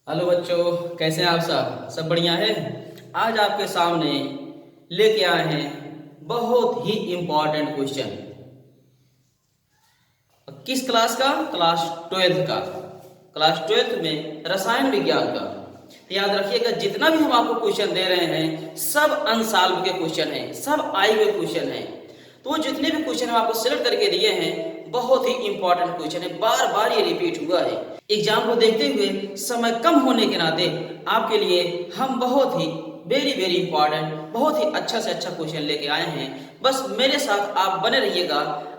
Hello बच्चों, कैसे हैं आप? सब बढ़िया है। आज आपके सामने लेके आए हैं बहुत ही इम्पोर्टेंट क्वेश्चन। किस क्लास का? क्लास 12th का। क्लास 12th में रसायन विज्ञान का। तो याद रखिएगा, जितना भी हम आपको क्वेश्चन दे रहे हैं सब अनसॉल्व के क्वेश्चन हैं, सब आए हुए क्वेश्चन हैं। तो वो जितने भी क्वेश्चन हम आपको सिलेक्ट करके दिए हैं बहुत ही इंपॉर्टेंट क्वेश्चन है, बार बार ये रिपीट हुआ है। एग्जाम को देखते हुए समय कम होने के नाते आपके लिए हम बहुत ही वेरी वेरी इंपॉर्टेंट, बहुत ही अच्छा से अच्छा क्वेश्चन लेके आए हैं। बस मेरे साथ आप बने रहिएगा,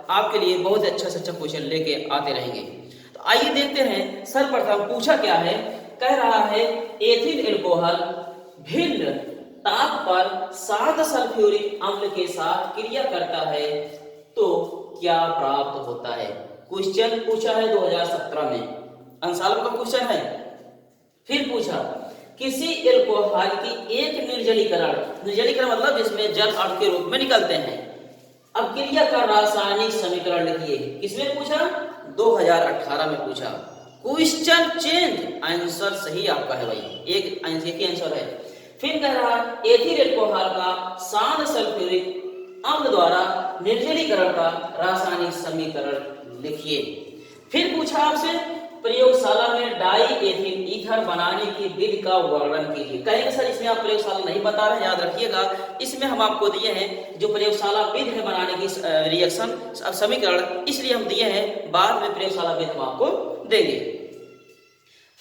आपके लिए बहुत अच्छा से अच्छा क्वेश्चन लेके आते रहेंगे। तो आइए देखते हैं। सर्वप्रथम पूछा क्या है, कह रहा है एथिल एल्कोहल भिन्न ताप पर 7 सल्फ्यूरिक अम्ल के साथ क्रिया करता है तो क्या प्राप्त होता है। क्वेश्चन पूछा है 2017 में, अंसाल का क्वेश्चन है। फिर पूछा किसी एल्कोहल की एक निर्जलीकरण, निर्जलीकरण मतलब जिसमें जल अणु के रूप में निकलते हैं, अब क्रिया का रासायनिक समीकरण लिखिए। किसमें पूछा? 2018 में पूछा। क्वेश्चन चेंज, आंसर सही आपका है भाई, एक ही आंसर है। फिर कह रहा एथिल एल्कोहल का सांद्र सल्फ्यूरिक अम्ल द्वारा निर्जलीकरण का रासायनिक समीकरण लिखिए। फिर पूछा आपसे प्रयोगशाला में डाई एथिल ईथर बनाने की विधि का वर्णन कीजिए। कहेंगे सर इसमें आप प्रयोगशाला नहीं बता रहे, याद रखिएगा इसमें हम आपको दिए हैं जो प्रयोगशाला विधि है बनाने की रिएक्शन समीकरण, इसलिए हम दिए हैं, बाद में प्रयोगशाला विधि हम आपको देंगे।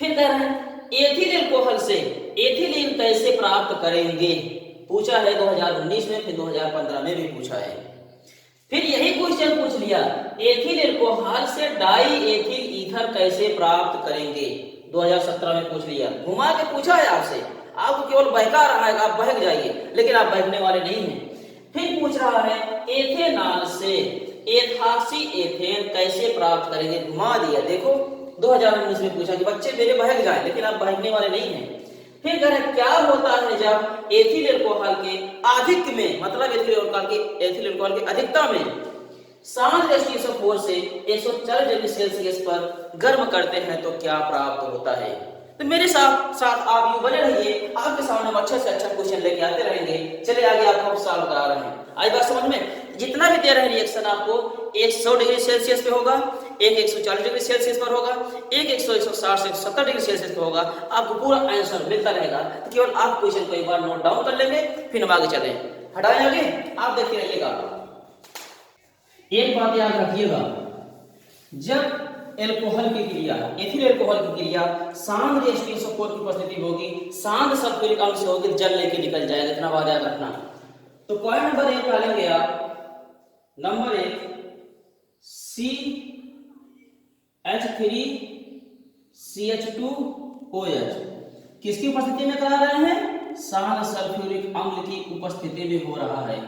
फिर कह रहे हैं एथिल एल्कोहल से एथिलीन कैसे प्राप्त करेंगे, पूछा है 2019 में, फिर 2015 में भी पूछा है। फिर यही क्वेश्चन पूछ लिया एथिल एल्कोहल से डाई एथिल ईथर कैसे प्राप्त करेंगे, 2017 में पूछ लिया। घुमा के पूछा है आपसे, आपको केवल बहका रहा है, आप बहक जाइए, लेकिन आप बहकने वाले नहीं हैं। फिर पूछ रहा है एथेनॉल से एथाक्सी एथेन कैसे प्राप्त करेंगे, घुमा दिया। देखो 2019 में पूछा कि बच्चे मेरे बहक जाए, लेकिन आप बहकने वाले नहीं हैं। फिर कह रहे क्या होता है जब एथिल एल्कोहल के अधिक में, मतलब एथिल एल्कोहल के अधिकता में सांद्र H2SO4 से 140 डिग्री सेल्सियस पर गर्म करते हैं तो क्या प्राप्त होता है। तो मेरे साथ साथ आप यूं बने रहिए, आपके सामने हम अच्छा से अच्छा क्वेश्चन लेके आते रहेंगे। चले आगे आपको सॉल्व करा रहे हैं। आई बात समझ में? जितना भी दे रहे हैं रिएक्शन आपको, एक 100 डिग्री सेल्सियस पे होगा, एक 140 डिग्री सेल्सियस पर होगा, एक 100 160 से 170 डिग्री सेल्सियस पर होगा। आपको पूरा आंसर मिलता रहेगा। तो केवल आप क्वेश्चन को एक बार नोट डाउन कर लेंगे, फिर हम आगे चलें। हटाएं आगे, आप देखते रहिएगा। एक बात याद रखिएगा, जब एल्कोहल की क्रिया, एथिल एल्कोहल की क्रिया सांद्र H2SO4 की उपस्थिति होगी, सांद्र सल्फ्यूरिक अम्ल से होगी, जल लेके निकल जाएगा। इतना बात याद रखना। तो पॉइंट नंबर 1 डालेंगे आप। नंबर 1 CH3CH2OH किसकी उपस्थिति में करा रहे हैं? सांद्र सल्फ्यूरिक अम्ल की उपस्थिति में हो रहा है।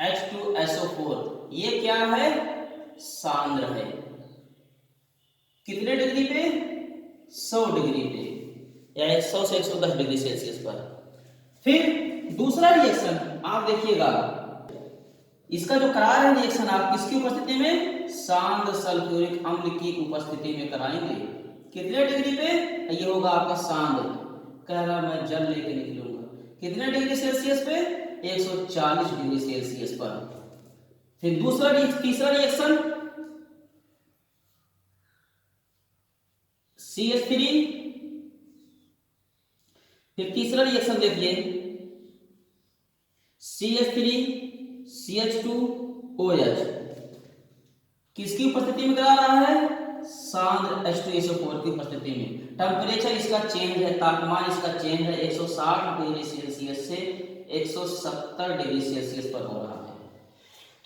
H2SO4 ये क्या है? सांद्र है। कितने डिग्री पे? 100 डिग्री पे, या 100 से 110 डिग्री सेल्सियस पर। फिर दूसरा रिएक्शन आप देखिएगा, इसका जो करा रहे हैं रिएक्शन आप किसकी उपस्थिति में? सांद्र सल्फ्यूरिक अम्ल की उपस्थिति में कराएंगे। कितने डिग्री पे? ये होगा आपका सांद्र। कह रहा मैं जल लेके निकलूंगा। कितने डिग्री सेल्सियस पे? 140 डिग्री सेल्सियस पर। फिर तीसरा रिएक्शन CH3, फिर तीसरा रिएक्शन देखिए CH3CH2OH किसकी उपस्थिति में करा रहा है? सांद्र H2SO4 की उपस्थिति में। टेम्परेचर इसका चेंज है, तापमान इसका चेंज है, 160 डिग्री सेल्सियस से 170 डिग्री सेल्सियस पर हो रहा है।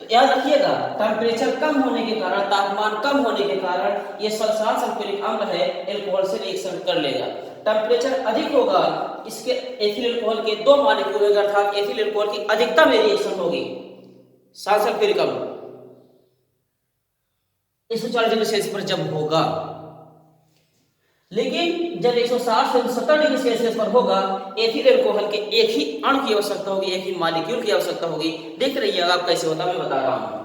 तो याद रखिएगा, टेम्परेचर कम होने के कारण, तापमान कम होने के कारण ये सांद्र सल्फ्यूरिक अम्ल है एल्कोहल से रिएक्शन कर लेगा। टेम्परेचर अधिक होगा, इसके एथिल एल्कोहल के 2 मॉलिक्यूल होगा, अर्थात एथिल एल्कोहल की अधिकता में रिएक्शन होगी सांद्र सल्फ्यूरिक अम्ल 140 डिग्री सेल्सियस पर जब होगा। लेकिन जब 160 से 170 डिग्री सेल्सियस पर होगा, एथिल एल्कोहल के एक ही अणु की आवश्यकता होगी, एक ही मॉलिक्यूल की आवश्यकता होगी। देख रहिएगा आप कैसे होता है, मैं बता रहा हूं।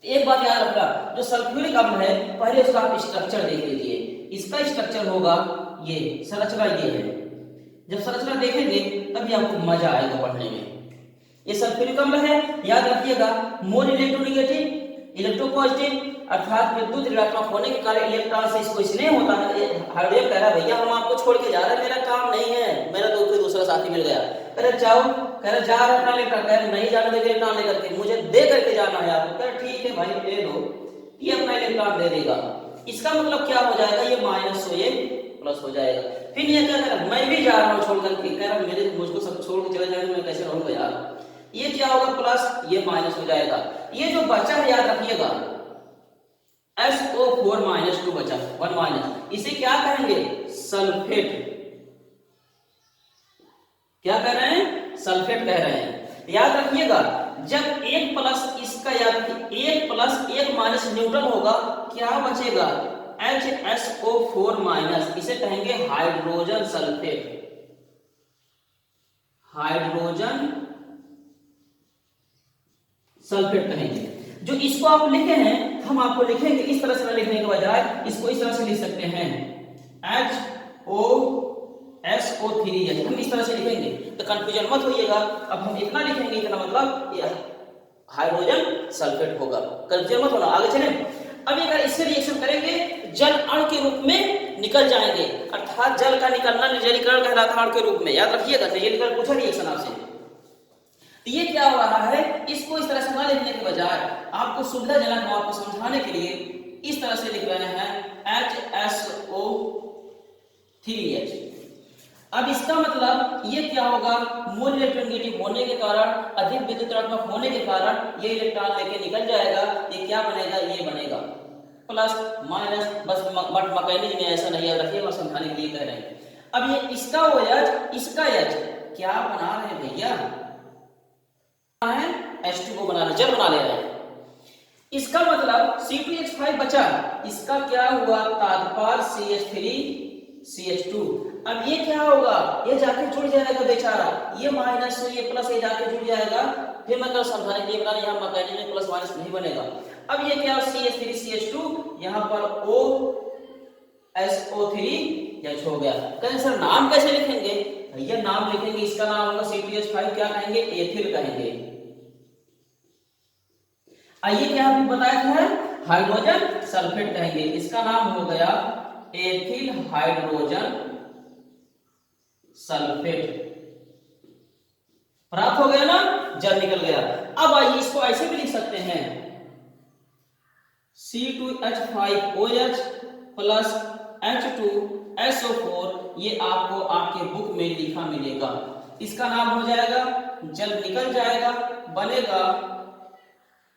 एक बात याद रखना, जो सल्फ्यूरिक अम्ल है पहले उसका आप स्ट्रक्चर देख लीजिए। इसका स्ट्रक्चर होगा ये संरचना ये है। जब संरचना देखेंगे तभी आपको मजा आएगा पढ़ने में। ये सल्फ्यूरिक अम्ल है, याद रखिएगा। मोल इलेक्ट्रोनेगेटिव, इलेक्ट्रोपॉजिटिव अर्थात विद्युत ऋणात्मक होने के कारण इलेक्ट्रॉन से इसको स्नेह होता है। हाइड्रोजन कह रहा है भैया हम आपको छोड़ के जा रहे हैं, मेरा काम नहीं है, मेरा तो कोई दूसरा साथी मिल गया। कह रहे जाओ, कह रहे जा रहा अपना इलेक्ट्रॉन, कह रहे नहीं जाने देंगे इलेक्ट्रॉन लेकर के, मुझे दे करके जाना है आपको। कह रहे ठीक है भाई दे दो, ये अपना इलेक्ट्रॉन दे देगा। इसका मतलब क्या हो जाएगा, ये माइनस हो ये प्लस हो जाएगा। फिर ये क्या कह रहा मैं भी जा रहा हूँ छोड़ करके, कह रहा मेरे मुझको सब छोड़ के चले जाएंगे, मैं कैसे रहूंगा यार। ये क्या होगा प्लस, ये माइनस हो जाएगा। ये जो बचा है याद रखिएगा SO4 माइनस 2 बचा 1 माइनस, इसे क्या कहेंगे सल्फेट। क्या कह रहे हैं, सल्फेट कह रहे हैं। याद रखिएगा जब 1 प्लस इसका याद रखिए 1 प्लस 1 माइनस न्यूट्रल होगा, क्या बचेगा HSO4 माइनस, इसे कहेंगे हाइड्रोजन सल्फेट। हाइड्रोजन सल्फेट कहेंगे। जो इसको आप लिखे हैं हम आपको लिखेंगे इस तरह से लिखने के बजाय इसको इस तरह से लिख सकते हैं HOSO3, हम इस तरह से लिखेंगे तो कंफ्यूजन मत होइएगा। अब हम इतना लिखेंगे, इतना मतलब ये हाइड्रोजन सल्फेट होगा, कंफ्यूजन मत होना। आगे चलें, अब अगर इससे रिएक्शन करेंगे जल अणु के रूप में निकल जाएंगे, अर्थात जल का निकलना निर्जलीकरण कहलाता है अणु के रूप में। याद रखिएगा निर्जलीकरण पूछा रिएक्शन आपसे, तो ये क्या हो रहा है, इसको इस तरह से ना लिखने के बजाय आपको सुविधाजनक हो आपको समझाने के लिए इस तरह से लिख रहे हैं HSO3H। अब इसका मतलब ये क्या होगा, मोल इलेक्ट्रोनेगेटिव होने के कारण, अधिक विद्युत ऋणात्मक होने के कारण ये इलेक्ट्रॉन लेके निकल जाएगा। ये क्या बनेगा, ये बनेगा प्लस माइनस, बस बट मैकेनिज्म में ऐसा नहीं याद रखिए, मैं समझाने के लिए कह रहे हैं। अब ये इसका OH इसका H क्या बना रहे हैं भैया, है H2O बना रहे, जल बना ले रहे हैं। इसका मतलब C2H5 बचा, इसका क्या हुआ तात्पर CH3CH2। अब ये क्या होगा, ये जाके जुड़ जाएगा बेचारा, ये माइनस ये प्लस ये जाके जुड़ जाएगा। फिर मतलब समझाने के लिए बता, यहाँ मैकेनिज्म में प्लस माइनस नहीं बनेगा। अब ये क्या CH3CH2, यहाँ पर OSO3H हो गया। कहें सर नाम कैसे लिखेंगे, भैया नाम लिखेंगे, इसका नाम होगा C2H5, क्या कहेंगे एथिल कहेंगे। आइए क्या अभी बताया था हाइड्रोजन सल्फेट कहेंगे, इसका नाम हो गया एथिल हाइड्रोजन सल्फेट। प्राप्त हो गया ना, जल निकल गया। अब आइए इसको ऐसे भी लिख सकते हैं C2H5OH प्लस H2SO4, ये आपको आपके बुक में लिखा मिलेगा। इसका नाम हो जाएगा, जल निकल जाएगा, बनेगा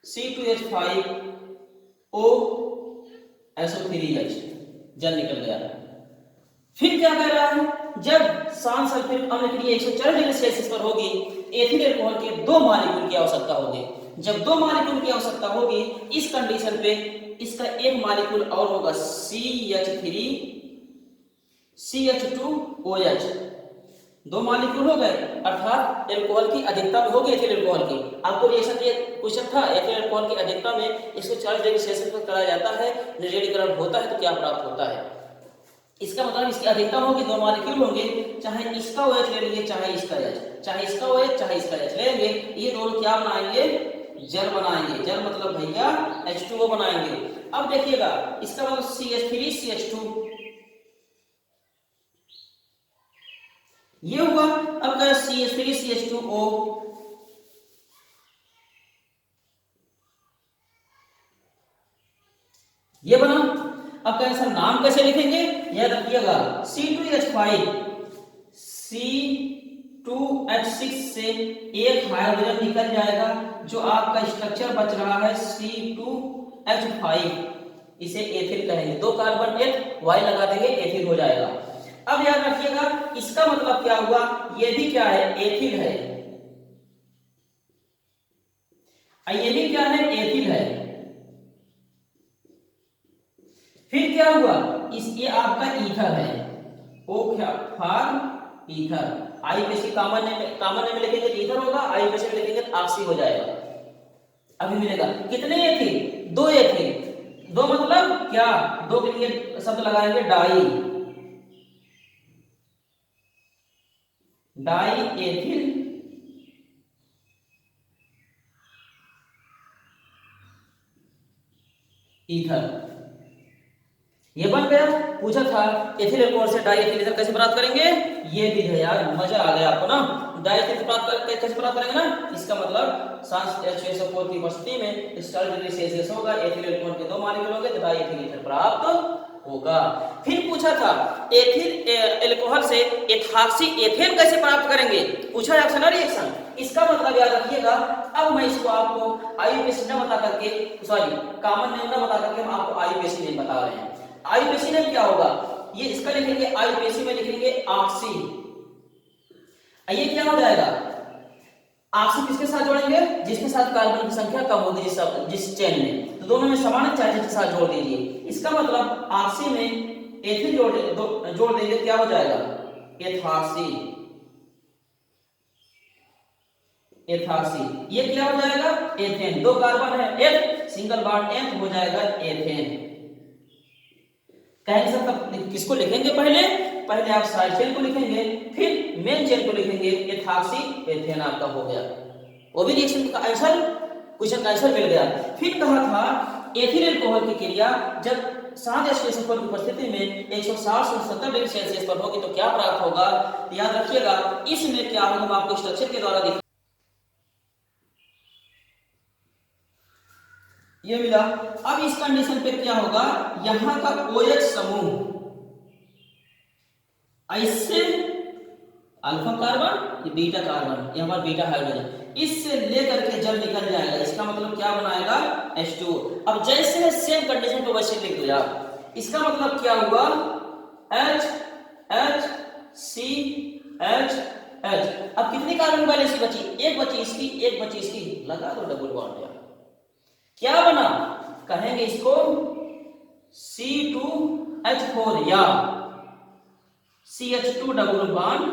C2H5OSO3H, जल निकल गया। फिर क्या कह रहा है, जब शांत सल्फ्यूरिक अम्ल के लिए 140 डिग्री सेल्सियस पर होगी, एथिल अल्कोहल के 2 मॉलिक्यूल की आवश्यकता होगी। जब 2 मॉलिक्यूल की आवश्यकता होगी, इस कंडीशन पे इसका एक मॉलिक्यूल और होगा CH3CH2OH, 2 मॉलिक्यूल हो गए, अर्थात अल्कोहल की अधिकता में होगी एथिल अल्कोहल की। आपको रिएक्शन ये क्वेश्चन था, एथिल अल्कोहल की अधिकता में 140 डिग्री सेल्सियस पर कराया जाता है, निर्जलीकरण होता है तो क्या प्राप्त होता है। इसका मतलब इसकी अधिकता होगी, 2 मॉलिक्यूल होंगे, चाहे इसका OH ले लेंगे चाहे इसका H, चाहे इसका OH चाहे इसका H लेंगे, ये दोनों क्या बनाएंगे, जल बनाएंगे। जल मतलब भैया H2O बनाएंगे। अब देखिएगा इसका मतलब CH3CH2 ये हुआ। अब क्या CH3CH2O, ये बना। अब क्या सर नाम कैसे लिखेंगे, याद रखिएगा C2H5 C2H6 से एक हाइड्रोजन निकल जाएगा, जो आपका स्ट्रक्चर बच रहा है C2H5, इसे एथिल कहेंगे। 2 कार्बन एक Y लगा देंगे, एथिल हो जाएगा। अब याद रखिएगा इसका मतलब क्या हुआ, ये भी क्या है एथिल है, ये भी क्या है एथिल है। फिर क्या हुआ, ये आपका ईथर है, O फॉर ईथर, आई पे से कॉमन नेम लिखेंगे तो ईथर होगा, आई पे से लिखेंगे तो ऑक्सी हो जाएगा। अभी मिलेगा कितने एथिल, 2 एथिल, 2 मतलब क्या, 2 के लिए शब्द लगाएंगे डाई, डाई एथिल ईथर, ये बन गया। पूछा था एथिल अल्कोहल से डाई एथिल ईथर कैसे प्राप्त करेंगे, ये भी है यार, मजा आ गया आपको ना। डाई एथिल कैसे प्राप्त करेंगे ना, इसका मतलब सांस H2SO4 की उपस्थिति में 40 डिग्री सेल्सियस होगा, एथिल अल्कोहल के 2 मॉलिक्यूल होंगे तो डाई एथिल ईथर प्राप्त होगा। फिर पूछा था एथिल अल्कोहल से एथॉक्सी एथेन कैसे प्राप्त करेंगे, पूछा है ऑप्शन रिएक्शन। इसका मतलब याद रखिएगा। अब मैं इसको आपको आईयूपीएसी न बता करके, सॉरी कॉमन नेम न बता करके हम आपको आईयूपीएसी नेम बता रहे हैं। आईयूपीएसी नेम क्या होगा, ये इसका लिखेंगे आईयूपीएसी में लिखेंगे ऑक्सी। ये क्या हो जाएगा, ऑक्सी किसके साथ जोड़ेंगे, जिसके साथ कार्बन की संख्या कम होगी जिस चेन में, तो दोनों में समान चार्जेस के साथ जोड़ दीजिए। इसका मतलब ऑक्सी में एथिल जोड़ देंगे, क्या हो जाएगा एथॉक्सी, एथॉक्सी। ये क्या हो जाएगा एथेन, 2 कार्बन है, एथ सिंगल बॉन्ड एथ हो जाएगा एथेन। कहेंगे सर तब किसको लिखेंगे, पहले आप साइड चेन को लिखेंगे, फिर मेन चेन को लिखेंगे, एथॉक्सी एथेन आपका हो गया। वो भी रिएक्शन का आंसर, क्वेश्चन का आंसर मिल गया। फिर कहा था एथिल अल्कोहल की क्रिया जब 7 H2SO4 की उपस्थिति में 160 से 70 डिग्री सेल्सियस पर होगी तो क्या प्राप्त होगा, याद रखिएगा। इसमें क्या होगा, हम आपको स्ट्रक्चर के द्वारा दिखा, ये मिला। अब इस कंडीशन पे क्या होगा, यहां का OH समूह ऐसे अल्फा कार्बन, ये बीटा कार्बन, ये हमारा बीटा हाइड्रोजन, इससे लेकर के जल निकल जाएगा। इसका मतलब क्या बनाएगा H2। अब जैसे सेम कंडीशन को वैसे लिख दो यार। इसका मतलब क्या हुआ, H H C H H। अब कितनी कार्बन वैलेंसी बची, एक बची इसकी, एक बची इसकी, लगा दो डबल बॉन्ड यार। क्या बना, कहेंगे इसको C2H4 या CH2 डबल बॉन्ड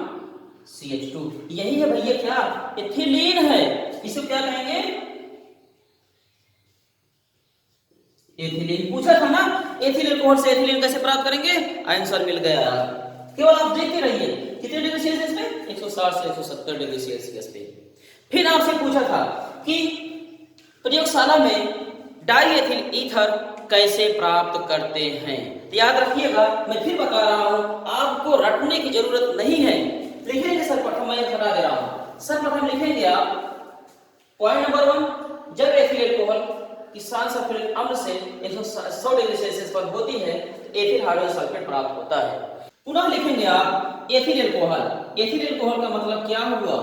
CH2। यही है भैया क्या, एथिलीन है, इसे क्या कहेंगे एथिलीन। पूछा था ना एथिल अल्कोहल से एथिलीन कैसे प्राप्त करेंगे, आंसर मिल गया। केवल आप देखते रहिए कितने डिग्री सेल्सियस पे, 160 से 170 डिग्री सेल्सियस पे। फिर आपसे पूछा था कि प्रयोगशाला में डाई एथिल ईथर कैसे प्राप्त करते हैं। याद रखिएगा, मैं फिर बता रहा हूं, आपको रटने की जरूरत नहीं है, लिखेंगे सर्वप्रथम, मैं बता दे रहा हूं। सर्वप्रथम लिखेंगे आप पॉइंट नंबर 1, जब एथिल अल्कोहल की सांस सल्फ्यूरिक अम्ल से 100 डिग्री सेल्सियस पर होती है तो एथिल हाइड्रोजन सल्फेट प्राप्त होता है। पुनः लिखेंगे आप एथिल अल्कोहल, एथिल अल्कोहल का मतलब क्या हुआ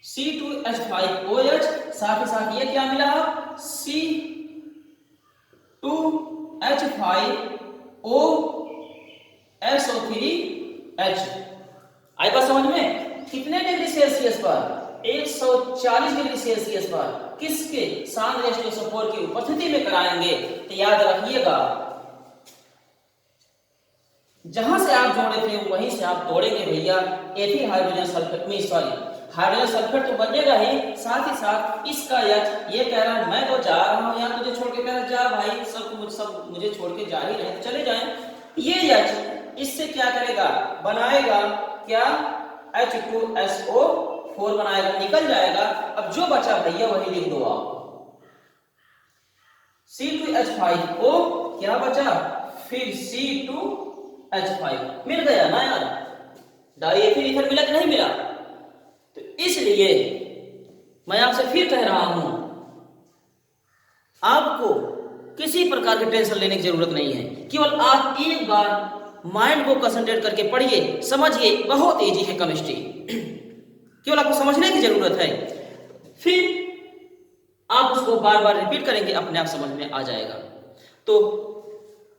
C2H5OH, साथ ही साथ ये क्या मिला C2H5OSO3H। आई बात समझ में, कितने डिग्री सेल्सियस पर, 140 डिग्री सेल्सियस पर, किसके सांद्र H2SO4 की उपस्थिति में कराएंगे। तो याद रखिएगा, जहां से आप जोड़े थे वहीं से आप तोड़ेंगे भैया। एथिल हाइड्रोजन सल्फेट में, सॉरी हाइड्रोजन सल्फेट तो बनेगा ही, साथ ही साथ इसका H, ये कह रहा है मैं तो जा रहा हूं यहाँ, तुझे छोड़ के कह रहा जा भाई, सब मुझे छोड़ के जा ही रहे, चले जाएं। ये H इससे क्या करेगा, बनाएगा क्या H2SO4 बनाएगा, निकल जाएगा। अब जो बचा भैया वही लिख दो आप, C2H5O क्या बचा, फिर C2H5 मिल गया ना यार, डाई एथिल ईथर मिला कि नहीं मिला। तो इसलिए मैं आपसे फिर कह रहा हूं, आपको किसी प्रकार की टेंशन लेने की जरूरत नहीं है, केवल आप एक बार माइंड को कंसंट्रेट करके पढ़िए, समझिए, बहुत इजी है केमिस्ट्री, केवल आपको समझने की जरूरत है। फिर आप उसको बार बार रिपीट करेंगे, अपने आप समझ में आ जाएगा। तो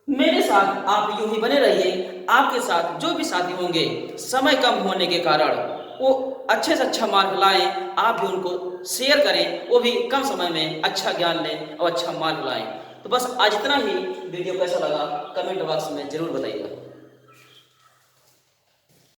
मेरे साथ आप यूं ही बने रहिए, आपके साथ जो भी साथी होंगे समय कम होने के कारण वो अच्छे से अच्छा मार्क लाएं, आप भी उनको शेयर करें, वो भी कम समय में अच्छा ज्ञान लें और अच्छा मार्क लाएं। तो बस आज इतना ही। वीडियो कैसा लगा कमेंट बॉक्स में जरूर बताइएगा।